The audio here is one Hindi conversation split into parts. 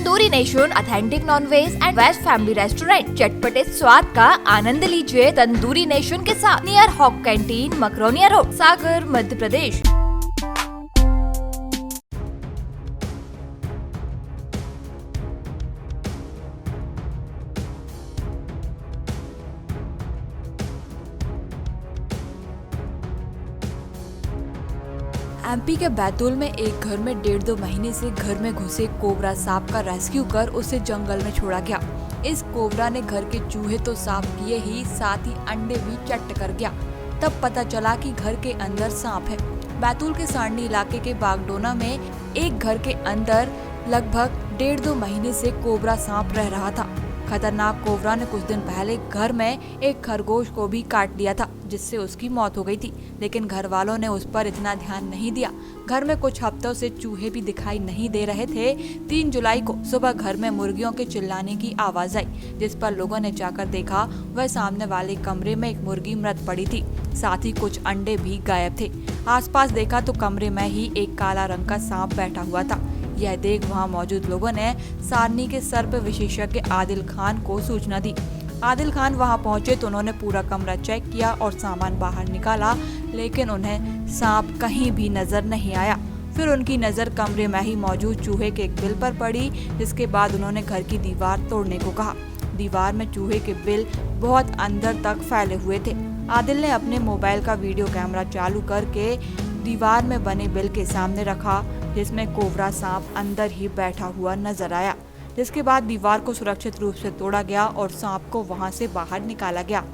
Tandoori nation authentic non veg and veg family restaurant. चटपटे स्वाद का आनंद लीजिए तंदूरी नेशन के साथ। Near Hawk canteen, Makronia road, Sagar, Madhya Pradesh. MP के बैतूल में एक घर में 1.5-2 महीने से घर में घुसे कोबरा सांप का रेस्क्यू कर उसे जंगल में छोड़ा गया। इस कोबरा ने घर के चूहे तो साफ किए ही साथ ही अंडे भी चट कर गया। तब पता चला कि घर के अंदर सांप है। बैतूल के सांडनी इलाके के बागडोना में एक घर के अंदर लगभग 1.5-2 महीने से कोबरा सांप रह रहा था। खतरनाक कोबरा ने कुछ दिन पहले घर में एक खरगोश को भी काट लिया था, जिससे उसकी मौत हो गई थी। लेकिन घर वालों ने उस पर इतना ध्यान नहीं दिया। घर में कुछ हफ्तों से चूहे भी दिखाई नहीं दे रहे थे। 3 जुलाई को सुबह घर में मुर्गियों के चिल्लाने की आवाज आई, जिस पर लोगों ने जाकर देखा वह सामने वाले कमरे में एक मुर्गी मृत पड़ी थी। साथ ही कुछ अंडे भी गायब थे। आसपास देखा तो कमरे में ही एक काला रंग का सांप बैठा हुआ था। यह देख वहां मौजूद लोगों ने सारनी के सर्प विशेषज्ञ आदिल खान को सूचना दी। आदिल खान वहां पहुंचे तो उन्होंने पूरा कमरा चेक किया और सामान बाहर निकाला, लेकिन उन्हें सांप कहीं भी नजर नहीं आया। फिर उनकी नजर कमरे में ही मौजूद चूहे के एक बिल पर पड़ी, जिसके बाद उन्होंने घर की दीवार तोड़ने को कहा। दीवार में चूहे के बिल बहुत अंदर तक फैले हुए थे। आदिल ने अपने मोबाइल का वीडियो कैमरा चालू करके दीवार में बने बिल के सामने रखा, जिसमें कोबरा सांप अंदर ही बैठा हुआ नजर आया। जिसके बाद दीवार को सुरक्षित रूप से तोड़ा गया और सांप को वहां से बाहर निकाला गया,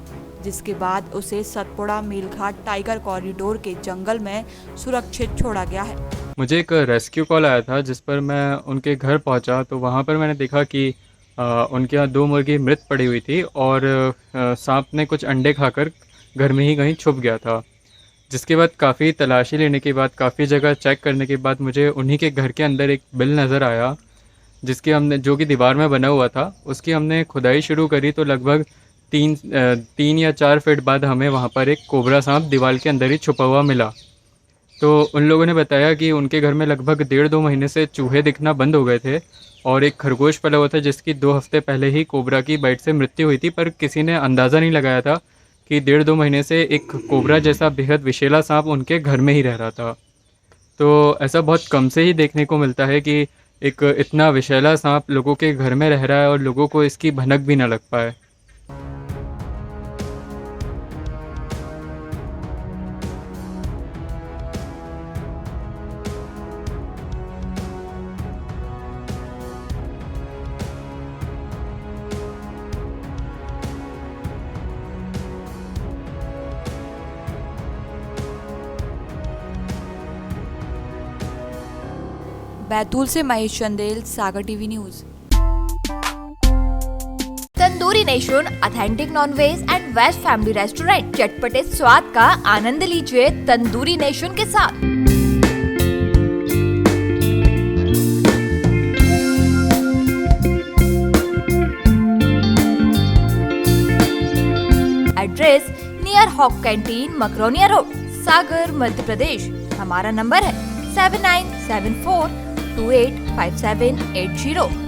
जिसके बाद उसे सतपुड़ा मेलघाट टाइगर कॉरिडोर के जंगल में सुरक्षित छोड़ा गया है। मुझे एक रेस्क्यू कॉल आया था, जिस पर मैं उनके घर पहुंचा तो वहां पर मैंने देखा कि उनके यहाँ 2 मुर्गी मृत पड़ी हुई थी और सांप ने कुछ अंडे खाकर घर में ही कहीं छुप गया था। जिसके बाद काफ़ी तलाशी लेने के बाद, काफ़ी जगह चेक करने के बाद मुझे उन्हीं के घर के अंदर एक बिल नज़र आया, जो कि दीवार में बना हुआ था। उसकी हमने खुदाई शुरू करी तो लगभग 3 या 4 फीट बाद हमें वहाँ पर एक कोबरा सांप दीवार के अंदर ही छुपा हुआ मिला। तो उन लोगों ने बताया कि उनके घर में लगभग 1.5-2 महीने से चूहे दिखना बंद हो गए थे और एक खरगोश पला हुआ था, जिसकी 2 हफ्ते पहले ही कोबरा की बाइट से मृत्यु हुई थी। पर किसी ने अंदाज़ा नहीं लगाया था कि 1.5-2 महीने से एक कोबरा जैसा बेहद विषैला सांप उनके घर में ही रह रहा था। तो ऐसा बहुत कम से ही देखने को मिलता है कि एक इतना विषैला सांप लोगों के घर में रह रहा है और लोगों को इसकी भनक भी ना लग पाए। बैतूल से Mahesh Chandel, Sagar TV news. Tandoori nation authentic non veg and veg family restaurant. चटपटे स्वाद का आनंद लीजिए तंदूरी नेशन के साथ। Address near Hawk canteen, Makronia road, Sagar, Madhya Pradesh. हमारा नंबर है 7974285780।